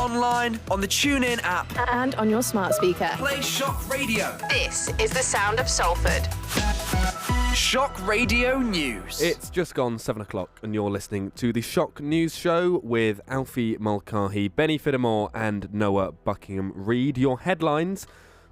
online, on the TuneIn app, and on your smart speaker. Play Shock Radio. This is the sound of Salford. Shock Radio News. It's just gone 7 o'clock and you're listening to the Shock News Show with Alfie Mulcahy, Benny Fiddimore and Noah Buckingham-Reed. Your headlines: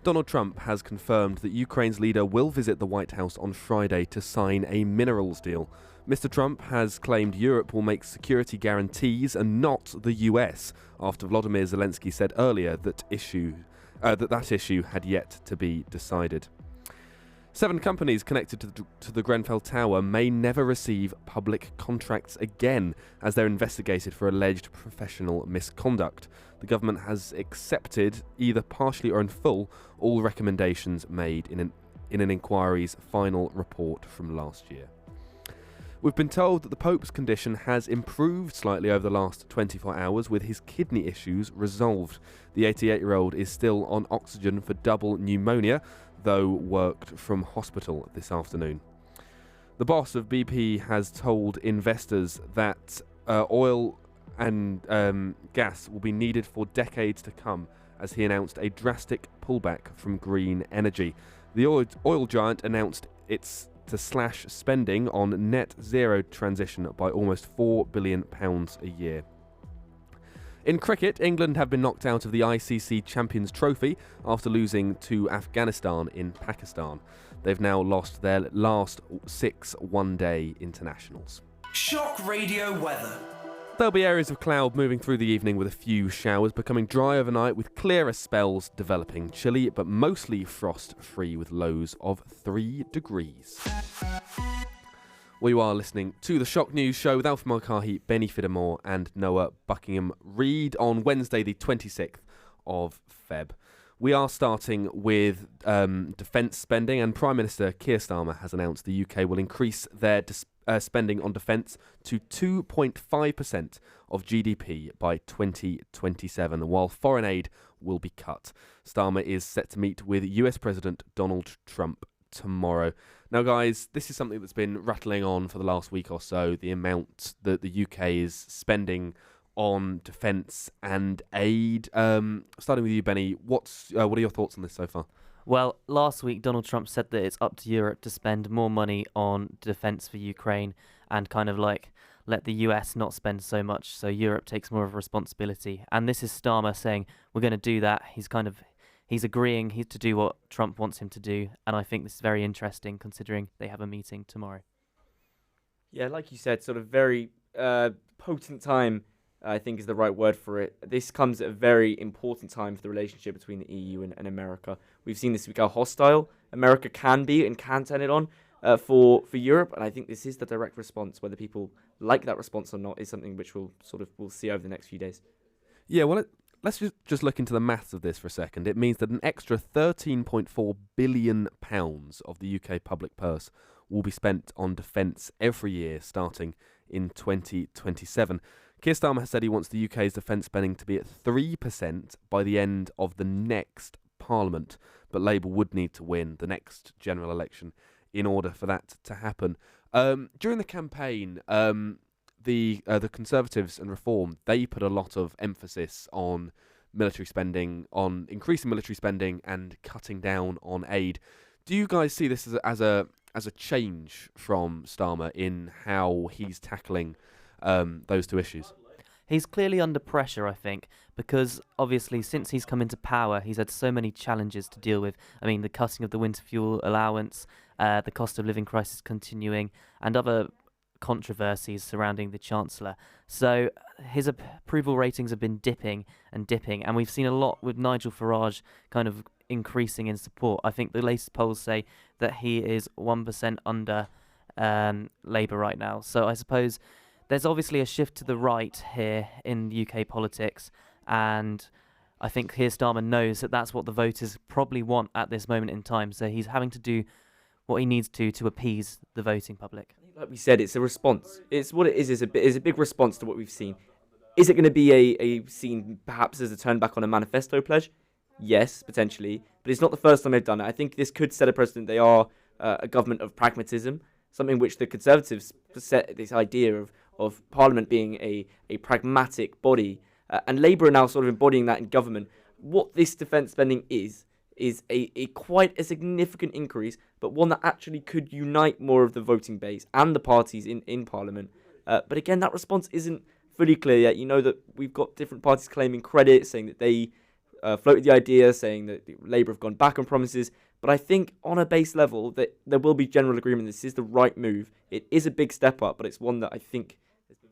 Donald Trump has confirmed that Ukraine's leader will visit the White House on Friday to sign a minerals deal. Mr. Trump has claimed Europe will make security guarantees and not the US, after Volodymyr Zelensky said earlier that issue had yet to be decided. 7 companies connected to the Grenfell Tower may never receive public contracts again as they're investigated for alleged professional misconduct. The government has accepted, either partially or in full, all recommendations made in an inquiry's final report from last year. We've been told that the Pope's condition has improved slightly over the last 24 hours, with his kidney issues resolved. The 88-year-old is still on oxygen for double pneumonia, though worked from hospital this afternoon. The boss of BP has told investors that oil and gas will be needed for decades to come, as he announced a drastic pullback from green energy. The oil giant announced it's to slash spending on net zero transition by almost £4 billion a year. In cricket, England have been knocked out of the ICC Champions Trophy after losing to Afghanistan in Pakistan. They've now lost their last 6 one-day internationals. Shock Radio weather. There'll be areas of cloud moving through the evening with a few showers, becoming dry overnight with clearer spells developing. Chilly, but mostly frost-free with lows of 3 degrees. Well, you are listening to the Shock News Show with Alfie Mulcahy, Benny Fiddimore and Noah Buckingham-Reed on Wednesday the 26th of Feb. We are starting with defence spending, and Prime Minister Keir Starmer has announced the UK will increase their spending on defence to 2.5% of GDP by 2027, while foreign aid will be cut. Starmer is set to meet with US President Donald Trump tomorrow. Now, guys, this is something that's been rattling on for the last week or so, the amount that the UK is spending on defence and aid. Starting with you, Benny, what are your thoughts on this so far? Well, last week Donald Trump said that it's up to Europe to spend more money on defence for Ukraine and kind of like let the US not spend so much so Europe takes more of a responsibility. And this is Starmer saying we're going to do that. He's agreeing to do what Trump wants him to do, and I think this is very interesting considering they have a meeting tomorrow. Yeah, like you said, sort of very potent time, I think is the right word for it. This comes at a very important time for the relationship between the EU and America. We've seen this week how hostile America can be and can turn it on for Europe, and I think this is the direct response. Whether people like that response or not is something which we'll see over the next few days. Yeah, well, let's just look into the maths of this for a second. It means that an extra £13.4 billion of the UK public purse will be spent on defence every year starting in 2027. Keir Starmer has said he wants the UK's defence spending to be at 3% by the end of the next Parliament, but Labour would need to win the next general election in order for that to happen. During the campaign, the Conservatives and Reform, they put a lot of emphasis on military spending, on increasing military spending and cutting down on aid. Do you guys see this as a change from Starmer in how he's tackling those two issues? He's clearly under pressure, I think, because obviously since he's come into power, he's had so many challenges to deal with. I mean, the cutting of the winter fuel allowance, the cost of living crisis continuing, and other controversies surrounding the Chancellor. So his approval ratings have been dipping, and we've seen a lot with Nigel Farage kind of increasing in support. I think the latest polls say that he is 1% under Labour right now. So I suppose there's obviously a shift to the right here in UK politics, and I think Keir Starmer knows that that's what the voters probably want at this moment in time. So he's having to do what he needs to appease the voting public. Like we said, it's a response. It's what it is a big response to what we've seen. Is it going to be a seen perhaps as a turn back on a manifesto pledge? Yes, potentially, but it's not the first time they've done it. I think this could set a precedent. They are a government of pragmatism, something which the Conservatives set this idea of Parliament being a pragmatic body and Labour are now sort of embodying that in government. What this defence spending is a quite a significant increase, but one that actually could unite more of the voting base and the parties in Parliament. But again, that response isn't fully clear yet. You know that we've got different parties claiming credit, saying that they floated the idea, saying that Labour have gone back on promises. But I think on a base level that there will be general agreement this is the right move. It is a big step up, but it's one that I think has been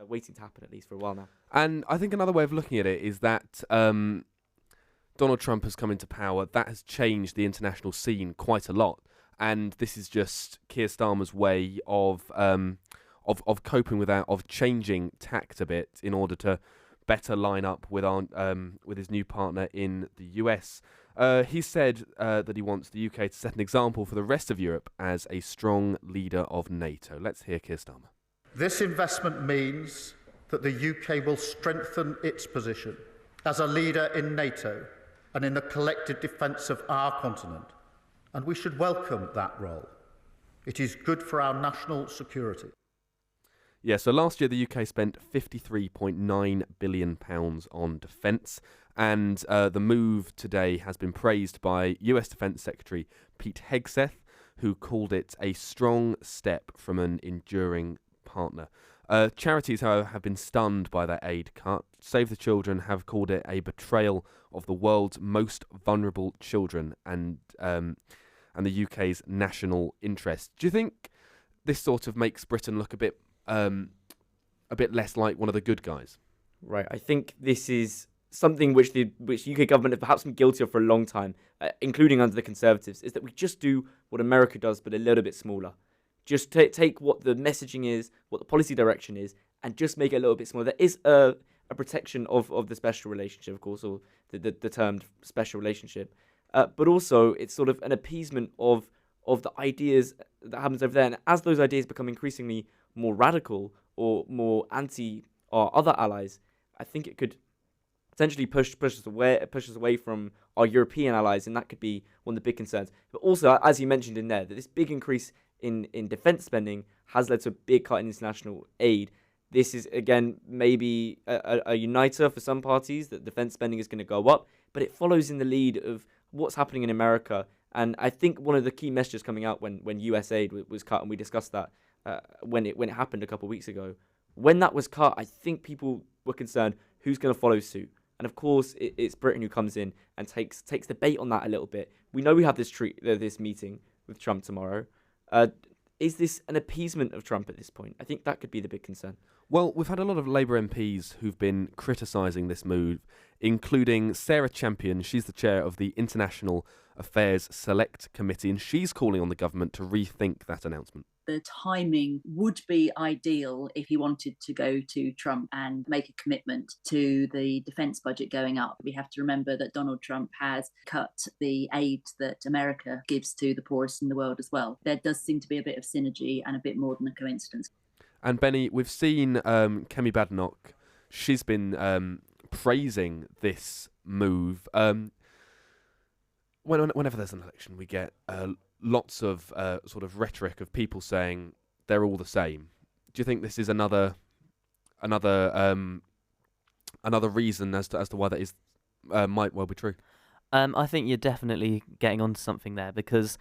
waiting to happen at least for a while now. And I think another way of looking at it is that Donald Trump has come into power. That has changed the international scene quite a lot. And this is just Keir Starmer's way of coping with that, of changing tact a bit in order to better line up with with his new partner in the US. He said that he wants the UK to set an example for the rest of Europe as a strong leader of NATO. Let's hear Keir Starmer. This investment means that the UK will strengthen its position as a leader in NATO and in the collective defence of our continent, and we should welcome that role. It is good for our national security. Yeah, so last year the UK spent £53.9 billion on defence, and the move today has been praised by US Defence Secretary Pete Hegseth, who called it a strong step from an enduring partner. Charities, however, have been stunned by that aid cut. Save the Children have called it a betrayal of the world's most vulnerable children and the UK's national interest. Do you think this sort of makes Britain look a bit less like one of the good guys? Right. I think this is something which UK government have perhaps been guilty of for a long time, including under the Conservatives, is that we just do what America does, but a little bit smaller. Just take what the messaging is, what the policy direction is, and just make it a little bit smaller. There is a protection of the special relationship, of course, or the termed special relationship. But also, it's sort of an appeasement of the ideas that happens over there. And as those ideas become increasingly more radical or more anti our other allies, I think it could potentially push us away from our European allies, and that could be one of the big concerns. But also, as you mentioned in there, that this big increase in defence spending has led to a big cut in international aid. This is, again, maybe a uniter for some parties, that defence spending is going to go up, but it follows in the lead of what's happening in America. And I think one of the key messages coming out when US aid was cut, and we discussed that when it happened a couple of weeks ago, when that was cut, I think people were concerned who's going to follow suit. And of course, it's Britain who comes in and takes the bait on that a little bit. We know we have this meeting with Trump tomorrow. Is this an appeasement of Trump at this point? I think that could be the big concern. Well, we've had a lot of Labour MPs who've been criticising this move, including Sarah Champion. She's the chair of the International Affairs Select Committee, and she's calling on the government to rethink that announcement. The timing would be ideal if he wanted to go to Trump and make a commitment to the defence budget going up. We have to remember that Donald Trump has cut the aid that America gives to the poorest in the world as well. There does seem to be a bit of synergy and a bit more than a coincidence. And Benny, we've seen Kemi Badenoch. She's been praising this move. Whenever there's an election, we get lots of sort of rhetoric of people saying they're all the same. Do you think this is another reason as to why that is might well be true? I think you're definitely getting onto something there, because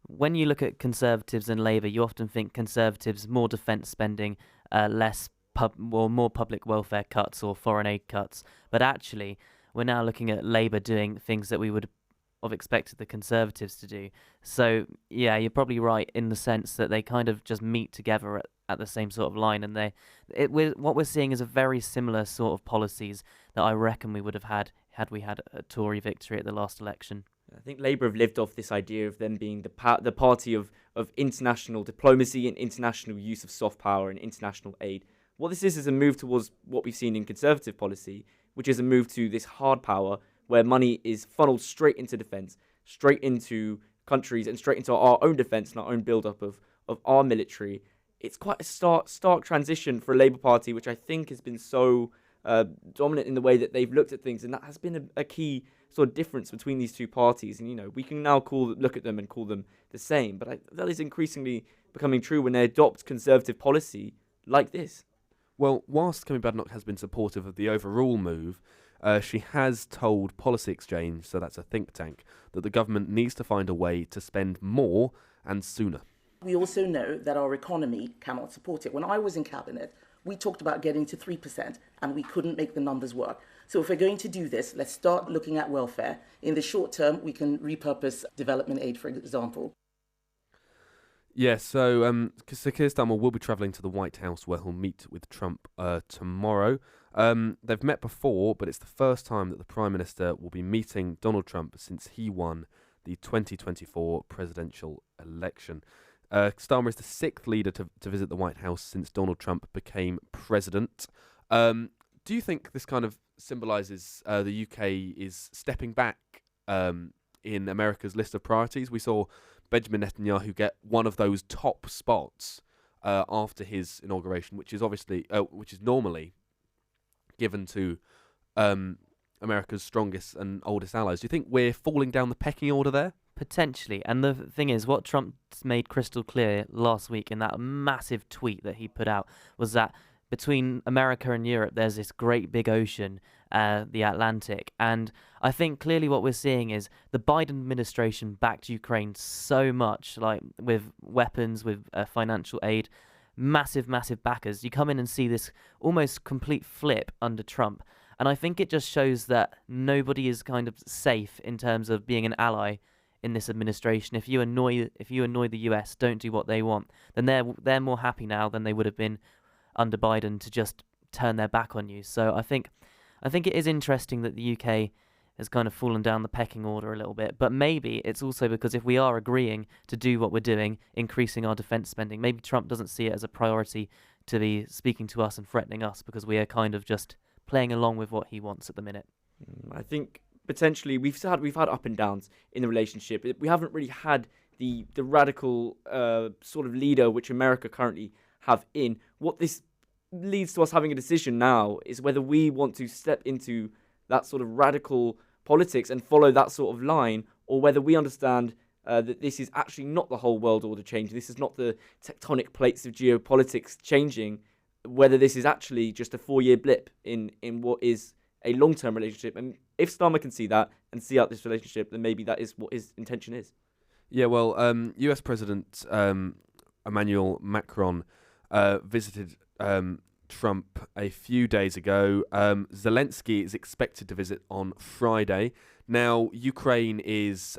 when you look at Conservatives and Labour, you often think Conservatives more defence spending, more public welfare cuts or foreign aid cuts. But actually, we're now looking at Labour doing things that we would have expected the Conservatives to do. So yeah, you're probably right in the sense that they kind of just meet together at the same sort of line, and what we're seeing is a very similar sort of policies that I reckon we would have had we had a Tory victory at the last election. I think Labour have lived off this idea of them being the party of international diplomacy and international use of soft power and international aid. What this is a move towards what we've seen in Conservative policy, which is a move to this hard power where money is funneled straight into defence, straight into countries and straight into our own defence and our own build-up of our military. It's quite a stark transition for a Labour Party, which I think has been so dominant in the way that they've looked at things, and that has been a key sort of difference between these two parties. And we can now look at them and call them the same, but that is increasingly becoming true when they adopt Conservative policy like this. Well, whilst Kemi Badenoch has been supportive of the overall move, she has told Policy Exchange, so that's a think tank, that the government needs to find a way to spend more and sooner. We also know that our economy cannot support it. When I was in Cabinet, we talked about getting to 3% and we couldn't make the numbers work. So if we're going to do this, let's start looking at welfare. In the short term, we can repurpose development aid, for example. Yeah, so Keir Starmer will be travelling to the White House where he'll meet with Trump tomorrow. They've met before, but it's the first time that the Prime Minister will be meeting Donald Trump since he won the 2024 presidential election. Starmer is the sixth leader to visit the White House since Donald Trump became president. Do you think this kind of symbolises the UK is stepping back in America's list of priorities? We saw Benjamin Netanyahu get one of those top spots after his inauguration, which is normally given to America's strongest and oldest allies. Do you think we're falling down the pecking order there? Potentially. And the thing is, what Trump made crystal clear last week in that massive tweet that he put out was that between America and Europe, there's this great big ocean, the Atlantic. And I think clearly what we're seeing is the Biden administration backed Ukraine so much, like with weapons, with financial aid, massive backers. You come in and see this almost complete flip under Trump. And I think it just shows that nobody is kind of safe in terms of being an ally in this administration. If you annoy the US, don't do what they want, then they're more happy now than they would have been under Biden to just turn their back on you. So I think it is interesting that the UK has kind of fallen down the pecking order a little bit, but maybe it's also because if we are agreeing to do what we're doing, increasing our defence spending, maybe Trump doesn't see it as a priority to be speaking to us and threatening us because we are kind of just playing along with what he wants at the minute. I think potentially we've had up and downs in the relationship. We haven't really had the radical sort of leader which America currently have in. What this leads to us having a decision now is whether we want to step into that sort of radical politics and follow that sort of line, or whether we understand that this is actually not the whole world order changing. This is not the tectonic plates of geopolitics changing. Whether this is actually just a 4-year blip in what is a long-term relationship. And if Starmer can see that and see out this relationship, then maybe that is what his intention is. Yeah, well, US President Emmanuel Macron visited Trump a few days ago. Zelensky is expected to visit on Friday. Now, Ukraine is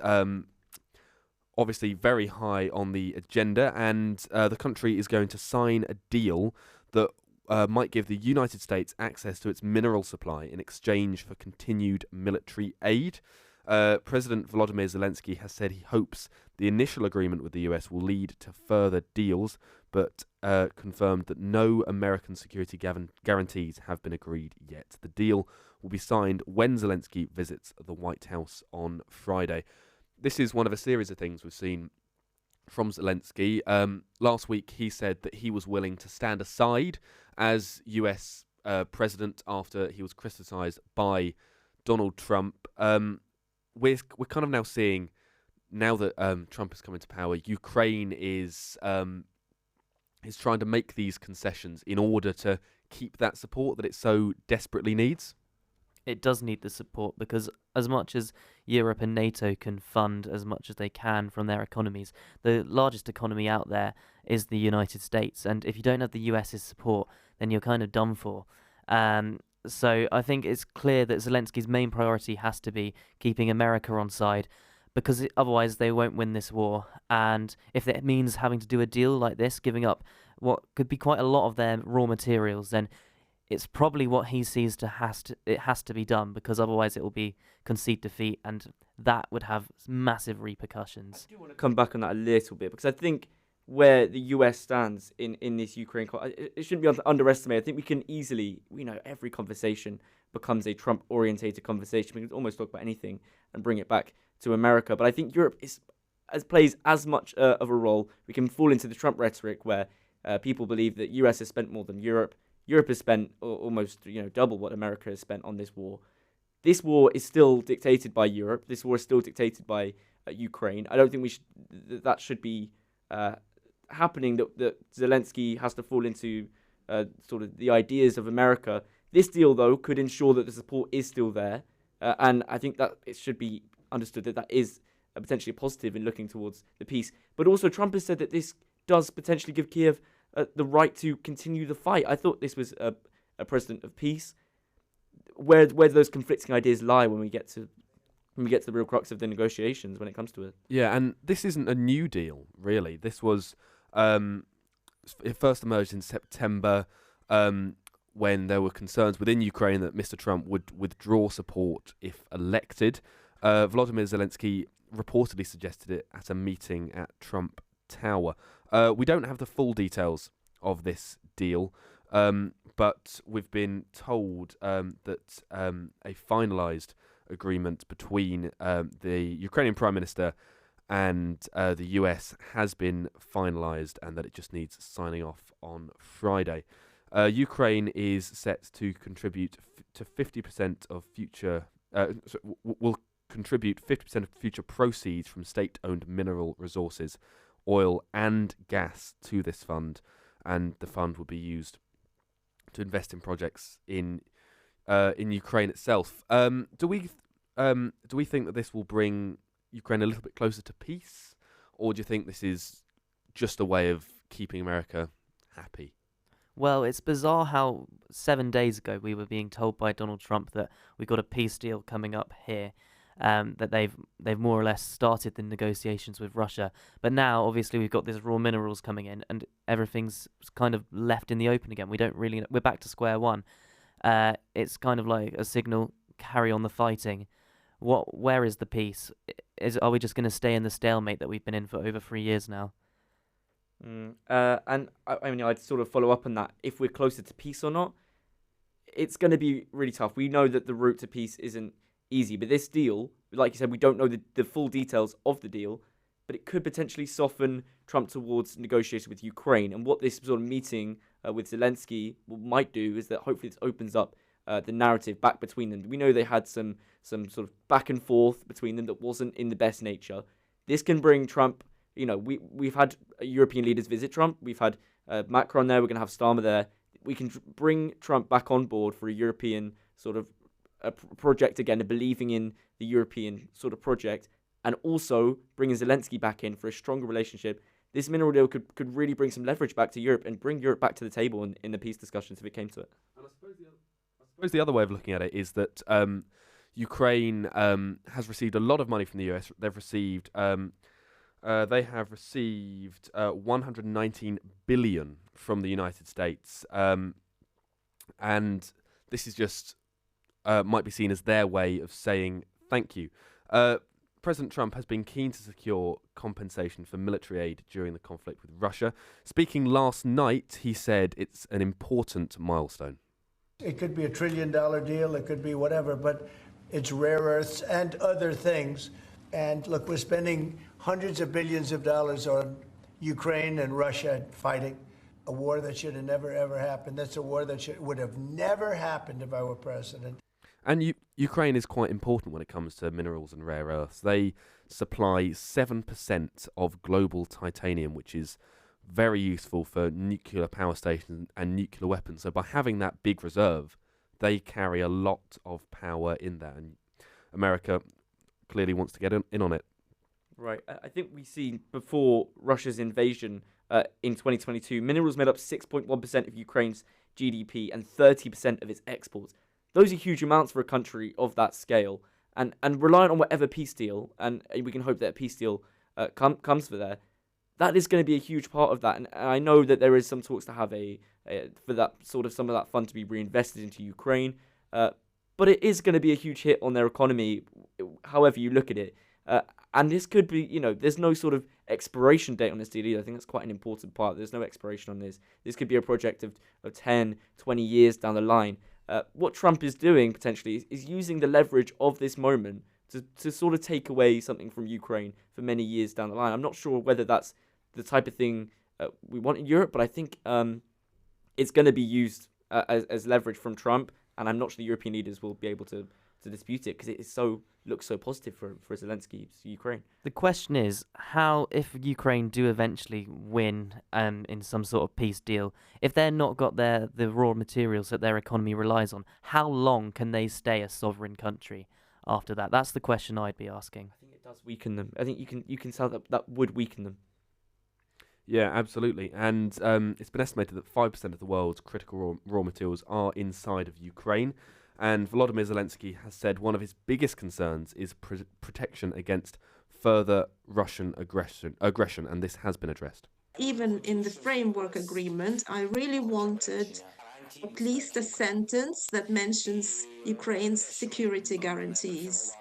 obviously very high on the agenda, and the country is going to sign a deal that might give the United States access to its mineral supply in exchange for continued military aid. President Volodymyr Zelensky has said he hopes the initial agreement with the US will lead to further deals, but confirmed that no American security guarantees have been agreed yet. The deal will be signed when Zelensky visits the White House on Friday. This is one of a series of things we've seen from Zelensky. Last week he said that he was willing to stand aside as US president after he was criticised by Donald Trump. We're kind of now seeing, now that Trump has come into power, Ukraine is trying to make these concessions in order to keep that support that it so desperately needs. It does need the support because as much as Europe and NATO can fund as much as they can from their economies, the largest economy out there is the United States. And if you don't have the US's support, then you're kind of done for. So I think it's clear that Zelensky's main priority has to be keeping America on side, because otherwise they won't win this war. And if it means having to do a deal like this, giving up what could be quite a lot of their raw materials, then it's probably what he sees it has to be done, because otherwise it will be concede defeat, and that would have massive repercussions. I do want to come back on that a little bit, because I think where the US stands in this Ukraine, it shouldn't be underestimated. I think we can easily, every conversation becomes a Trump-orientated conversation. We can almost talk about anything and bring it back to America. But I think Europe plays as much of a role. We can fall into the Trump rhetoric where people believe that US has spent more than Europe. Europe has spent almost double what America has spent on this war. This war is still dictated by Europe. This war is still dictated by Ukraine. I don't think that should be happening, that Zelensky has to fall into sort of the ideas of America. This deal, though, could ensure that the support is still there, and I think that it should be understood that that is potentially a positive in looking towards the peace. But also, Trump has said that this does potentially give Kiev the right to continue the fight. I thought this was a president of peace. Where do those conflicting ideas lie when we get to the real crux of the negotiations when it comes to it? Yeah, and this isn't a new deal, really. This was it first emerged in September when there were concerns within Ukraine that Mr. Trump would withdraw support if elected. Volodymyr Zelensky reportedly suggested it at a meeting at Trump Tower. We don't have the full details of this deal, but we've been told that a finalised agreement between the Ukrainian Prime Minister and the US has been finalised, and that it just needs signing off on Friday. Ukraine is set to contribute to 50% of future will contribute 50% of future proceeds from state-owned mineral resources, oil and gas, to this fund, and the fund will be used to invest in projects in Ukraine itself. Do we think that this will bring Ukraine a little bit closer to peace, or do you think this is just a way of keeping America happy? Well, it's bizarre how 7 days ago we were being told by Donald Trump that we got a peace deal coming up here, that they've more or less started the negotiations with Russia. But now, obviously, we've got these raw minerals coming in, and everything's kind of left in the open again. We're back to square one. It's kind of like a signal: carry on the fighting. Where is the peace? Are we just going to stay in the stalemate that we've been in for over 3 years now? And I mean, I'd sort of follow up on that. If we're closer to peace or not, it's going to be really tough. We know that the route to peace isn't easy, but this deal, like you said, we don't know the full details of the deal, but it could potentially soften Trump towards negotiations with Ukraine. And what this sort of meeting with Zelensky might do is that hopefully this opens up the narrative back between them. We know they had some sort of back and forth between them that wasn't in the best nature. This can bring Trump. We've had European leaders visit Trump. We've had Macron there. We're going to have Starmer there. We can bring Trump back on board for a European sort of project again, believing in the European sort of project, and also bringing Zelensky back in for a stronger relationship. This mineral deal could really bring some leverage back to Europe and bring Europe back to the table in the peace discussions if it came to it. And I suppose the other way of looking at it is that Ukraine has received a lot of money from the US. They have received 119 billion from the United States, and this is just might be seen as their way of saying thank you. President Trump has been keen to secure compensation for military aid during the conflict with Russia. Speaking last night, he said it's an important milestone. It could be $1 trillion deal, it could be whatever, but it's rare earths and other things. And look, we're spending hundreds of billions of dollars on Ukraine and Russia fighting a war that should have never, ever happened. That's a war that would have never happened if I were president. And Ukraine is quite important when it comes to minerals and rare earths. They supply 7% of global titanium, which is very useful for nuclear power stations and nuclear weapons. So by having that big reserve, they carry a lot of power in there. And America clearly wants to get in on it. Right. I think we see before Russia's invasion in 2022, minerals made up 6.1% of Ukraine's GDP and 30% of its exports. Those are huge amounts for a country of that scale. And reliant on whatever peace deal, and we can hope that a peace deal comes for there, that is going to be a huge part of that. And I know that there is some talks to have for that sort of some of that fund to be reinvested into Ukraine. But it is going to be a huge hit on their economy, however you look at it. And this could be, there's no sort of expiration date on this deal either. I think that's quite an important part. There's no expiration on this. This could be a project of 10, 20 years down the line. What Trump is doing, potentially, is using the leverage of this moment to sort of take away something from Ukraine for many years down the line. I'm not sure whether that's the type of thing we want in Europe, but I think it's going to be used as leverage from Trump. and I'm not sure the European leaders will be able to dispute it because it looks so positive for Zelensky's Ukraine. The question is how, if Ukraine do eventually win in some sort of peace deal, if they're not got the raw materials that their economy relies on, how long can they stay a sovereign country after that? That's the question I'd be asking. I think it does weaken them. I think you can tell that would weaken them. Yeah, absolutely. And it's been estimated that 5% of the world's critical raw materials are inside of Ukraine. And Volodymyr Zelensky has said one of his biggest concerns is protection against further Russian aggression, and this has been addressed. Even in the framework agreement, I really wanted at least a sentence that mentions Ukraine's security guarantees.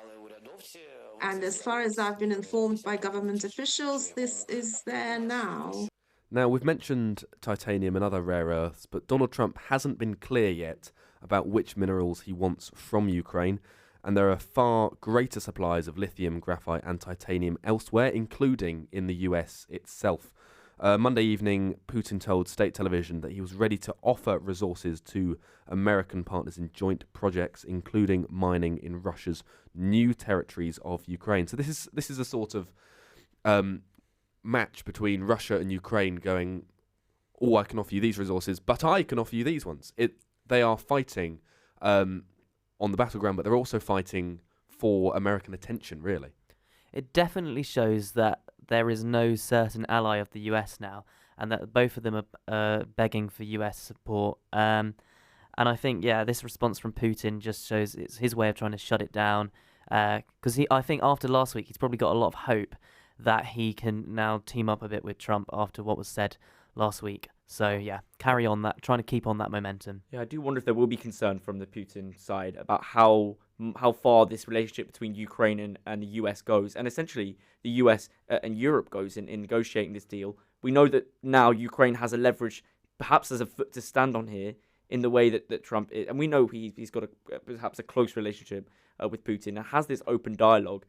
And as far as I've been informed by government officials, this is there now. Now, we've mentioned titanium and other rare earths, but Donald Trump hasn't been clear yet about which minerals he wants from Ukraine, and there are far greater supplies of lithium, graphite and titanium elsewhere, including in the US itself. Monday evening, Putin told state television that he was ready to offer resources to American partners in joint projects, including mining in Russia's new territories of Ukraine. So this is a sort of match between Russia and Ukraine going, oh, I can offer you these resources, but I can offer you these ones. They are fighting on the battleground, but they're also fighting for American attention, really. It definitely shows that there is no certain ally of the US now, and that both of them are begging for US support. And I think, this response from Putin just shows it's his way of trying to shut it down. Because I think after last week, he's probably got a lot of hope that he can now team up a bit with Trump after what was said last week. So, carry on that, trying to keep on that momentum. Yeah, I do wonder if there will be concern from the Putin side about how far this relationship between Ukraine and the US goes, and essentially the US and Europe goes in negotiating this deal. We know that now Ukraine has a leverage, perhaps as a foot to stand on here, in the way that Trump is. And we know he's got perhaps a close relationship with Putin and has this open dialogue.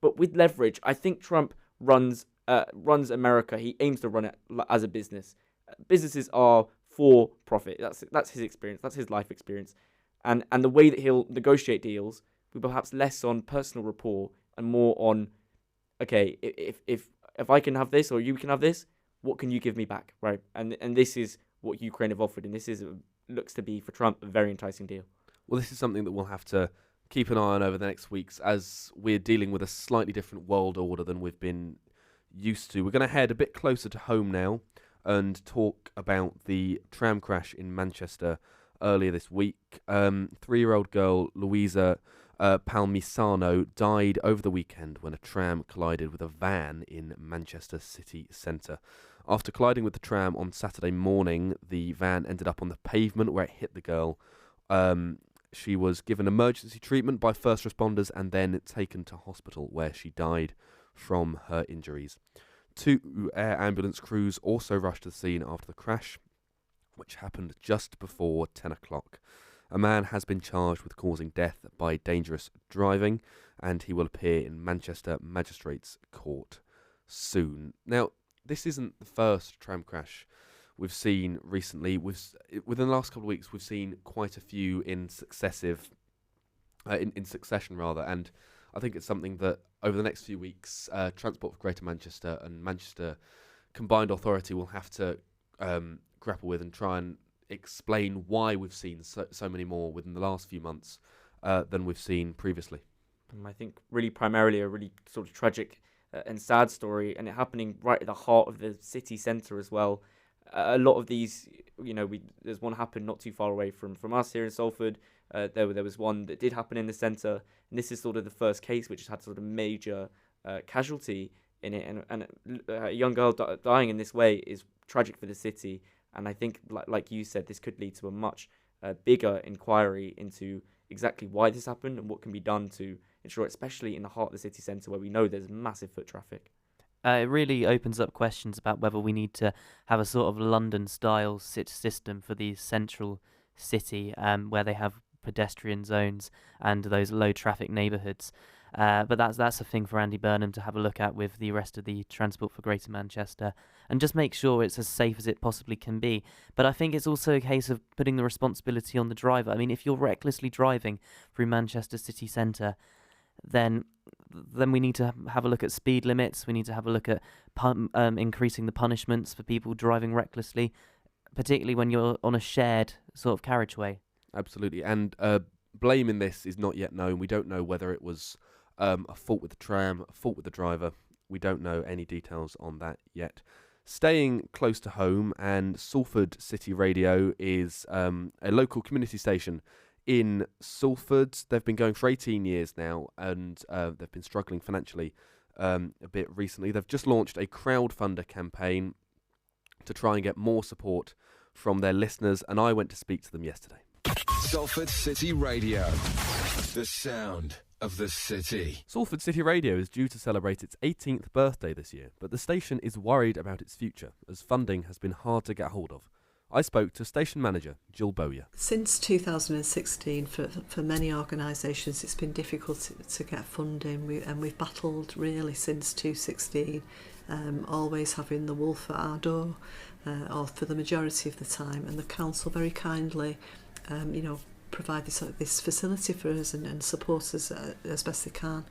But with leverage, I think Trump runs America. He aims to run it as a business. Businesses are for profit. That's his experience. That's his life experience. And the way that he'll negotiate deals will be perhaps less on personal rapport and more on, okay, if I can have this or you can have this, what can you give me back, right? And this is what Ukraine have offered, and this looks to be for Trump a very enticing deal. Well, this is something that we'll have to keep an eye on over the next weeks as we're dealing with a slightly different world order than we've been used to. We're going to head a bit closer to home now and talk about the tram crash in Manchester earlier this week. 3-year-old girl Louisa Palmisano died over the weekend when a tram collided with a van in Manchester city centre. After colliding with the tram on Saturday morning, the van ended up on the pavement where it hit the girl. She was given emergency treatment by first responders and then taken to hospital where she died from her injuries. 2 air ambulance crews also rushed to the scene after the crash, which happened just before 10 o'clock. A man has been charged with causing death by dangerous driving, and he will appear in Manchester Magistrates Court soon. Now, this isn't the first tram crash we've seen recently. Within the last couple of weeks, we've seen quite a few in succession, and I think it's something that over the next few weeks, Transport for Greater Manchester and Manchester Combined Authority will have to grapple with and try and explain why we've seen so many more within the last few months than we've seen previously. I think really primarily a really sort of tragic and sad story, and it happening right at the heart of the city centre as well. A lot of these, there's one happened not too far away from us here in Salford. There was one that did happen in the centre, and this is sort of the first case which has had sort of major casualty in it, and a young girl dying in this way is tragic for the city. And I think, like you said, this could lead to a much bigger inquiry into exactly why this happened and what can be done to ensure, especially in the heart of the city centre where we know there's massive foot traffic. It really opens up questions about whether we need to have a sort of London-style system for the central city where they have pedestrian zones and those low-traffic neighbourhoods. But that's a thing for Andy Burnham to have a look at with the rest of the Transport for Greater Manchester, and just make sure it's as safe as it possibly can be. But I think it's also a case of putting the responsibility on the driver. I mean, if you're recklessly driving through Manchester city centre, then we need to have a look at speed limits. We need to have a look at increasing the punishments for people driving recklessly, particularly when you're on a shared sort of carriageway. Absolutely. And blame in this is not yet known. We don't know whether it was a fault with the tram, a fault with the driver. We don't know any details on that yet. Staying close to home, and Salford City Radio is a local community station in Salford. They've been going for 18 years now, and they've been struggling financially a bit recently. They've just launched a crowdfunder campaign to try and get more support from their listeners, and I went to speak to them yesterday. Salford City Radio, the sound of the city. Salford City Radio is due to celebrate its 18th birthday this year, but the station is worried about its future, as funding has been hard to get hold of. I spoke to station manager Jill Bowyer. Since 2016, for many organisations, it's been difficult to get funding, and we've battled really since 2016, always having the wolf at our door, or for the majority of the time, and the council very kindly, provide this facility for us and support us as best they can.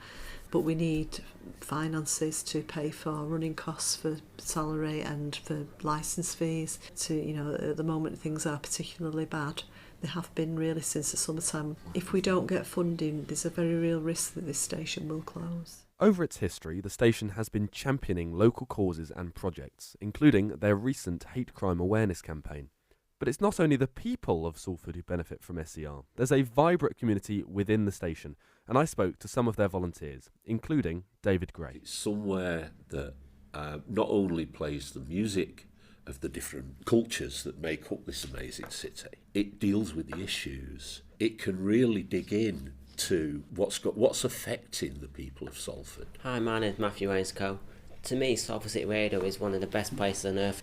But we need finances to pay for running costs, for salary and for licence fees. At the moment things are particularly bad. They have been really since the summertime. If we don't get funding, there's a very real risk that this station will close. Over its history, the station has been championing local causes and projects, including their recent hate crime awareness campaign. But it's not only the people of Salford who benefit from SCR. There's a vibrant community within the station, and I spoke to some of their volunteers, including David Gray. It's somewhere that not only plays the music of the different cultures that make up this amazing city, it deals with the issues. It can really dig in to what's affecting the people of Salford. Hi, my name's Matthew Ainscoe. To me, Salford City Radio is one of the best places on earth.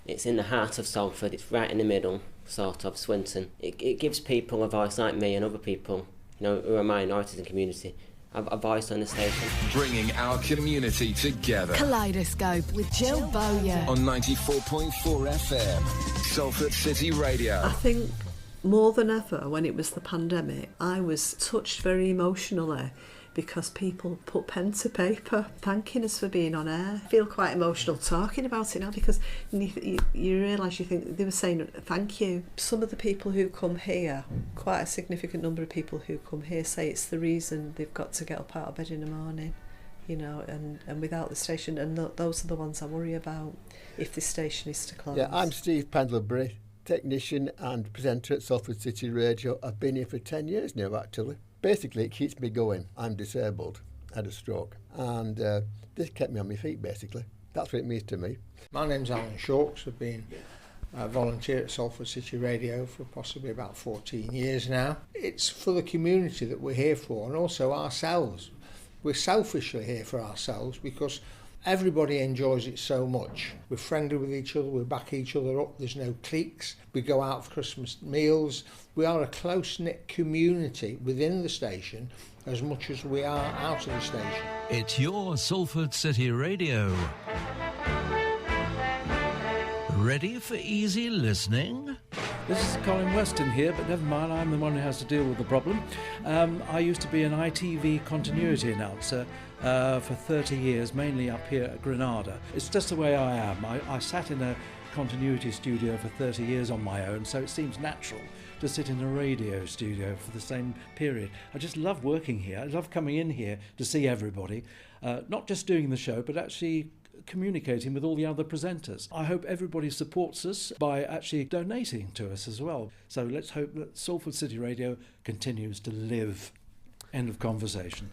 It's in the heart of Salford, it's right in the middle, sort of, Swinton. It gives people a voice like me and other people, who are minorities in the community, a voice on the station. Bringing our community together. Kaleidoscope with Jill Bowyer. On 94.4 FM, Salford City Radio. I think more than ever, when it was the pandemic, I was touched very emotionally because people put pen to paper thanking us for being on air. I feel quite emotional talking about it now because you realise, you think they were saying thank you. Some of the people who come here, quite a significant number of people who come here, say it's the reason they've got to get up out of bed in the morning, and without the station, and those are the ones I worry about if this station is to close. Yeah, I'm Steve Pendlebury, technician and presenter at Salford City Radio. I've been here for 10 years now, actually. Basically, it keeps me going. I'm disabled, had a stroke, and this kept me on my feet, basically. That's what it means to me. My name's Alan Shawkes. I've been a volunteer at Salford City Radio for possibly about 14 years now. It's for the community that we're here for, and also ourselves. We're selfishly here for ourselves because everybody enjoys it so much. We're friendly with each other, we back each other up, there's no cliques, we go out for Christmas meals. We are a close-knit community within the station as much as we are out of the station. It's your Salford City Radio. Ready for easy listening? This is Colin Weston here, but never mind, I'm the one who has to deal with the problem. I used to be an ITV continuity announcer for 30 years, mainly up here at Granada. It's just the way I am. I sat in a continuity studio for 30 years on my own, so it seems natural to sit in a radio studio for the same period. I just love working here. I love coming in here to see everybody, not just doing the show, but actually communicating with all the other presenters. I hope everybody supports us by actually donating to us as well. So let's hope that Salford City Radio continues to live. End of conversation.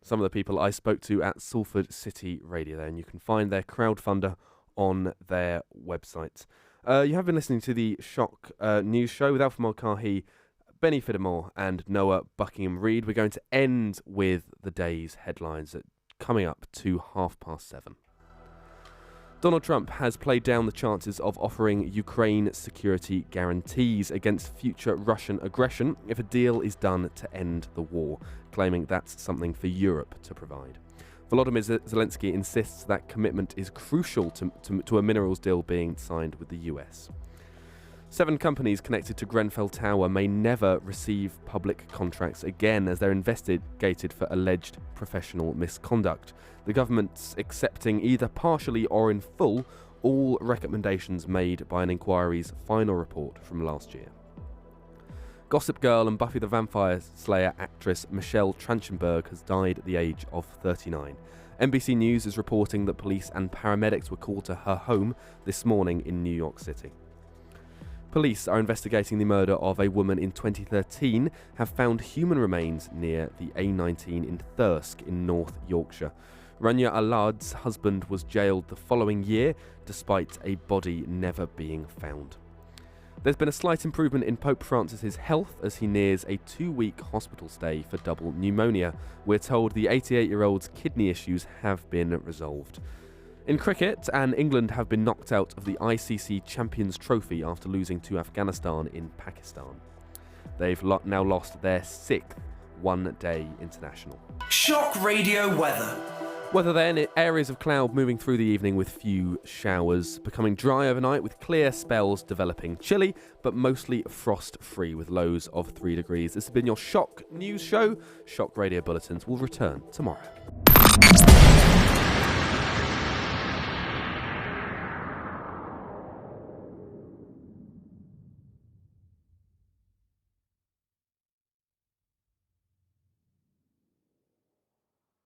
Some of the people I spoke to at Salford City Radio there, and you can find their crowdfunder on their website. You have been listening to the Shock News Show with Alfie Mulcahy, Benny Fiddimore and Noah Buckingham-Reed. We're going to end with the day's headlines coming up to 7:30. Donald Trump has played down the chances of offering Ukraine security guarantees against future Russian aggression if a deal is done to end the war, claiming that's something for Europe to provide. Volodymyr Zelensky insists that commitment is crucial to a minerals deal being signed with the US. 7 companies connected to Grenfell Tower may never receive public contracts again as they're investigated for alleged professional misconduct. The government's accepting either partially or in full all recommendations made by an inquiry's final report from last year. Gossip Girl and Buffy the Vampire Slayer actress Michelle Trachtenberg has died at the age of 39. NBC News is reporting that police and paramedics were called to her home this morning in New York City. Police are investigating the murder of a woman in 2013, have found human remains near the A19 in Thirsk in North Yorkshire. Rania Alad's husband was jailed the following year, despite a body never being found. There's been a slight improvement in Pope Francis's health as he nears a 2-week hospital stay for double pneumonia. We're told the 88-year-old's kidney issues have been resolved. In cricket, England have been knocked out of the ICC Champions Trophy after losing to Afghanistan in Pakistan. They've now lost their 6th one-day international. Shock Radio weather. Weather then, areas of cloud moving through the evening with few showers, becoming dry overnight with clear spells developing. Chilly, but mostly frost-free with lows of 3 degrees. This has been your Shock News Show. Shock Radio Bulletins will return tomorrow.